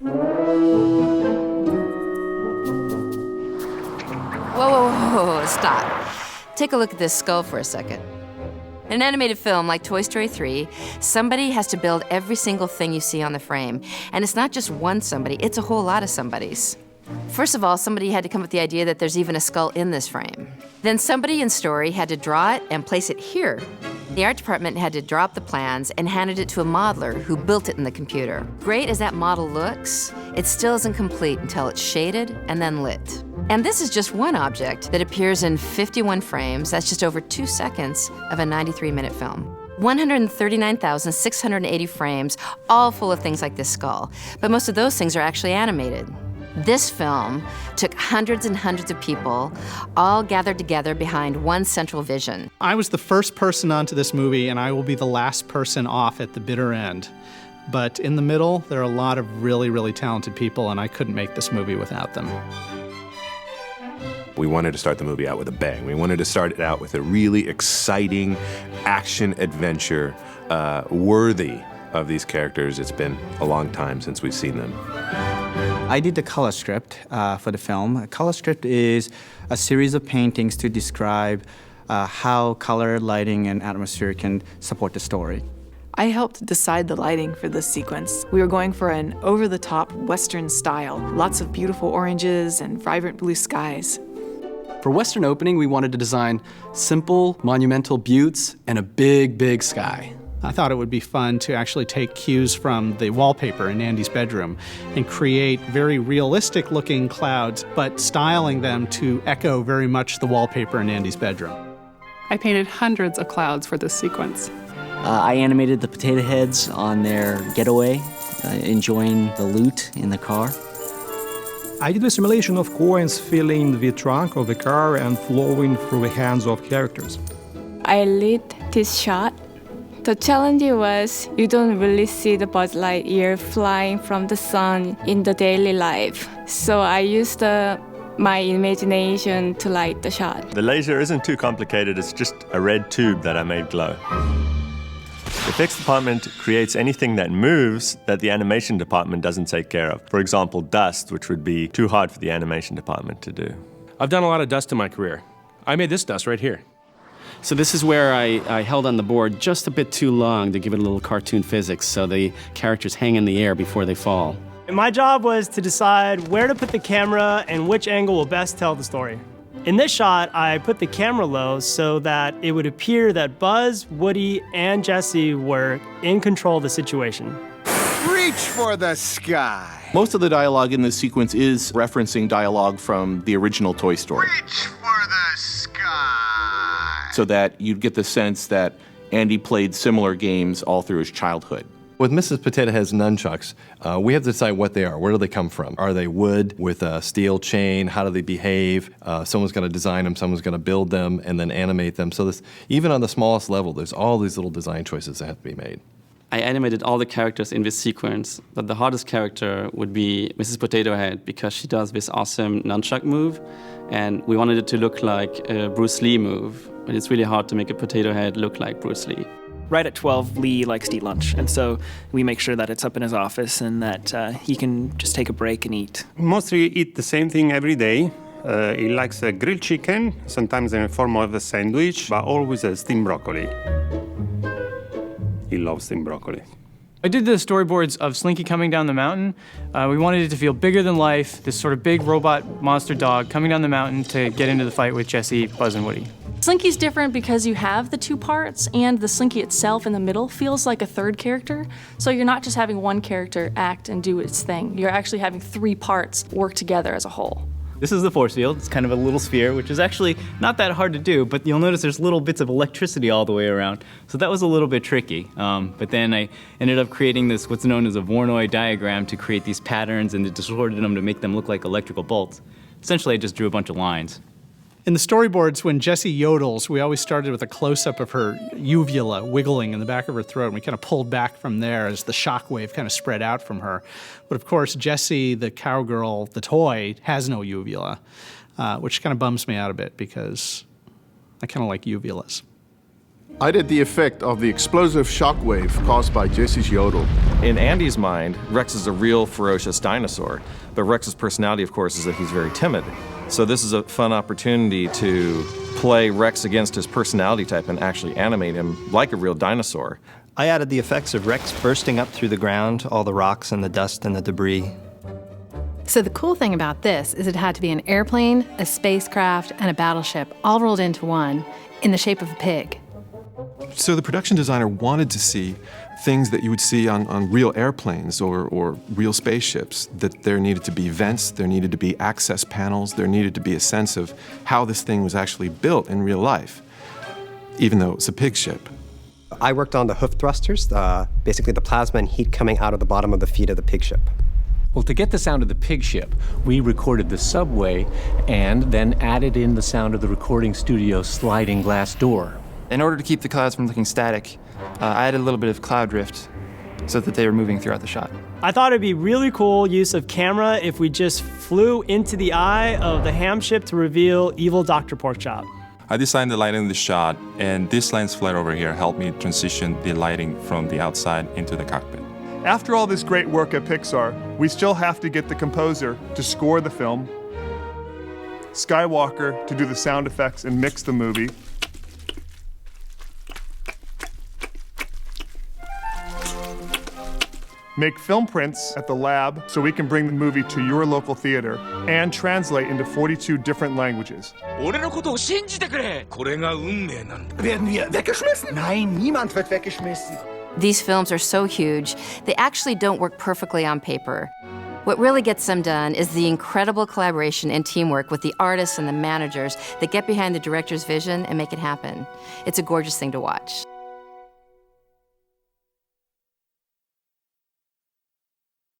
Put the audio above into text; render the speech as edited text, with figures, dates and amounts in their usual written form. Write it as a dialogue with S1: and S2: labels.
S1: Whoa, stop. Take a look at this skull for a second. In an animated film like Toy Story 3, somebody has to build every single thing you see on the frame. And it's not just one somebody, it's a whole lot of somebodies. First of all, somebody had to come up with the idea that there's even a skull in this frame. Then somebody in story had to draw it and place it here. The art department had to draw up the plans and handed it to a modeler who built it in the computer. Great as that model looks, it still isn't complete until it's shaded and then lit. And this is just one object that appears in 51 frames. That's just over 2 seconds of a 93-minute film. 139,680 frames, all full of things like this skull. But most of those things are actually animated. This film took hundreds and hundreds of people, all gathered together behind one central vision.
S2: I was the first person onto this movie, and I will be the last person off at the bitter end. But in the middle, there are a lot of really, really talented people, and I couldn't make this movie without them.
S3: We wanted to start the movie out with a bang. We wanted to start it out with a really exciting action adventure worthy of these characters. It's been a long time since we've seen them.
S4: I did the color script for the film. A color script is a series of paintings to describe how color, lighting, and atmosphere can support the story.
S5: I helped decide the lighting for this sequence. We were going for an over-the-top Western style, lots of beautiful oranges and vibrant blue skies.
S6: For Western opening, we wanted to design simple, monumental buttes and a big, big sky.
S2: I thought it would be fun to actually take cues from the wallpaper in Andy's bedroom and create very realistic-looking clouds, but styling them to echo very much the wallpaper in Andy's bedroom.
S7: I painted hundreds of clouds for this sequence.
S8: I animated the potato heads on their getaway, enjoying the loot in the car.
S9: I did a simulation of coins filling the trunk of the car and flowing through the hands of characters.
S10: I lit this shot. The challenge was you don't really see the Buzz Lightyear flying from the sun in the daily life. So I used my imagination to light the shot.
S11: The laser isn't too complicated, it's just a red tube that I made glow. The effects department creates anything that moves that the animation department doesn't take care of. For example, dust, which would be too hard for the animation department to do.
S12: I've done a lot of dust in my career. I made this dust right here.
S13: So this is where I held on the board just a bit too long to give it a little cartoon physics so the characters hang in the air before they fall.
S14: My job was to decide where to put the camera and which angle will best tell the story. In this shot, I put the camera low so that it would appear that Buzz, Woody, and Jessie were in control of the situation.
S15: Reach for the sky!
S16: Most of the dialogue in this sequence is referencing dialogue from the original Toy Story.
S15: Reach for the sky!
S16: So that you'd get the sense that Andy played similar games all through his childhood.
S17: With Mrs. Potato Head's nunchucks, we have to decide what they are. Where do they come from? Are they wood with a steel chain? How do they behave? Someone's going to design them, someone's going to build them, and then animate them. So this, even on the smallest level, there's all these little design choices that have to be made.
S13: I animated all the characters in this sequence, but the hardest character would be Mrs. Potato Head because she does this awesome nunchuck move, and we wanted it to look like a Bruce Lee move, but it's really hard to make a potato head look like Bruce Lee.
S18: Right at 12, Lee likes to eat lunch, and so we make sure that it's up in his office and that he can just take a break and eat.
S19: Mostly eat the same thing every day. He likes a grilled chicken, sometimes in the form of a sandwich, but always a steamed broccoli. He loves steamed broccoli.
S20: I did the storyboards of Slinky coming down the mountain. We wanted it to feel bigger than life, this sort of big robot monster dog coming down the mountain to get into the fight with Jessie, Buzz, and Woody.
S4: Slinky's different because you have the two parts, and the Slinky itself in the middle feels like a third character. So you're not just having one character act and do its thing. You're actually having three parts work together as a whole.
S5: This is the force field. It's kind of a little sphere, which is actually not that hard to do, but you'll notice there's little bits of electricity all the way around. So that was a little bit tricky. But then I ended up creating this, what's known as a Voronoi diagram, to create these patterns and distorted them to make them look like electrical bolts. Essentially, I just drew a bunch of lines.
S2: In the storyboards, when Jessie yodels, we always started with a close-up of her uvula wiggling in the back of her throat, and we kind of pulled back from there as the shockwave kind of spread out from her. But of course, Jessie, the cowgirl, the toy, has no uvula, which kind of bums me out a bit because I kind of like uvulas.
S21: I did the effect of the explosive shockwave caused by Jesse's yodel.
S17: In Andy's mind, Rex is a real ferocious dinosaur, but Rex's personality, of course, is that he's very timid. So this is a fun opportunity to play Rex against his personality type and actually animate him like a real dinosaur.
S22: I added the effects of Rex bursting up through the ground, all the rocks and the dust and the debris.
S23: So the cool thing about this is it had to be an airplane, a spacecraft, and a battleship all rolled into one in the shape of a pig.
S24: So the production designer wanted to see things that you would see on real airplanes or real spaceships, that there needed to be vents, there needed to be access panels, there needed to be a sense of how this thing was actually built in real life, even though it's a pig ship.
S25: I worked on the hoof thrusters, basically the plasma and heat coming out of the bottom of the feet of the pig ship.
S26: Well, to get the sound of the pig ship, we recorded the subway and then added in the sound of the recording studio sliding glass door.
S27: In order to keep the clouds from looking static, I added a little bit of cloud drift so that they were moving throughout the shot.
S14: I thought it'd be really cool use of camera if we just flew into the eye of the ham ship to reveal evil Dr. Porkchop.
S28: I designed the lighting of the shot, and this lens flare over here helped me transition the lighting from the outside into the cockpit.
S29: After all this great work at Pixar, we still have to get the composer to score the film, Skywalker to do the sound effects and mix the movie, make film prints at the lab so we can bring the movie to your local theater, and translate into 42 different languages.
S15: Werden wir weggeschmissen?
S1: Nein, niemand wird weggeschmissen. These films are so huge, they actually don't work perfectly on paper. What really gets them done is the incredible collaboration and teamwork with the artists and the managers that get behind the director's vision and make it happen. It's a gorgeous thing to watch.